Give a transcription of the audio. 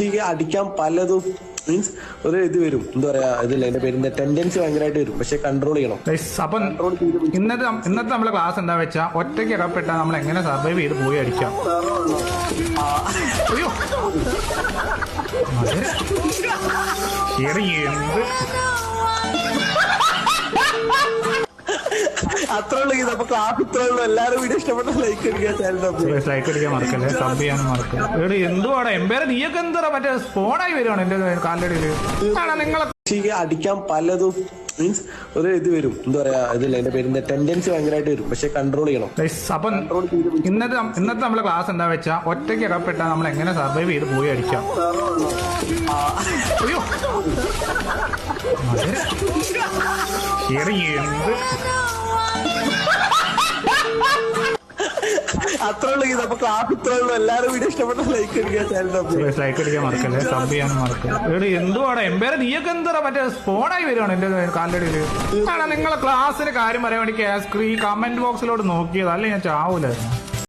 കക്ഷിക്ക് അടിക്കാൻ പലതും മീൻസ് ഒരു ഇത് വരും, എന്താ പറയാ, ഇതില്ല എന്റെ പേരിന്റെ ടെൻഡൻസി ഭയങ്കരമായിട്ട് വരും, പക്ഷെ കൺട്രോൾ ചെയ്യണം. അപ്പൊ ഇന്നത്തെ നമ്മളെ ക്ലാസ് എന്താ വെച്ചാ ഒറ്റയ്ക്ക് അകപ്പെട്ടാൽ നമ്മൾ എങ്ങനെ സർവൈവ് ചെയ്ത് പോയി അടിക്കാം. അയ്യോ എന്ത് അത്രയുള്ളൂ. അപ്പൊ ക്ലാസ് ഇത്രയുള്ളൂ. എല്ലാവരും വീഡിയോ ഇഷ്ടപ്പെട്ട ലൈക്ക് അടിക്കാൻ മറക്കല്ലേ, സബ് ചെയ്യാനും മറക്കല്ലേ. എന്തുവാടാ എംപയർ നീയൊക്കെ എന്താ മറ്റേ സ്പോണായി വരുവാണ് എന്റെ കാലടിയില്. നിങ്ങളെ അടിക്കാൻ പലതും മീൻസ് ഒരു ഇത് വരും, എന്താ പറയാ, ഇതില്ല എന്റെ പേരിന്റെ ടെൻഡൻസി ഭയങ്കരമായിട്ട് വരും, പക്ഷെ കൺട്രോൾ ചെയ്യണം. അപ്പൊ ഇന്നത്തെ നമ്മളെ ക്ലാസ് എന്താ വെച്ചാ ഒറ്റയ്ക്ക് അകപ്പെട്ടാൽ നമ്മൾ എങ്ങനെ സർവൈവ് ചെയ്ത് പോയി അടിക്കാം. അയ്യോ എന്ത് അത്രയുള്ളൂ. അപ്പൊ ക്ലാസ് ഇത്രയുള്ളൂ. എല്ലാവരും വീഡിയോ ഇഷ്ടപ്പെട്ട ലൈക്ക് അടിക്കാൻ മറക്കല്ലേ, സബ് ചെയ്യാനും മറക്കല്ലേ. എന്തുവാടാ എംപയർ നീയൊക്കെ എന്താ മറ്റേ സ്പോണായി വരുവാണ് എന്റെ കാലടിയില്. നിങ്ങളെ ക്ലാസ്സിന് കാര്യം പറയാൻ വേണ്ടി കമന്റ് ബോക്സിലോട്ട് നോക്കിയത്, അല്ലെ ഞാൻ ചാവൂലായിരുന്നു.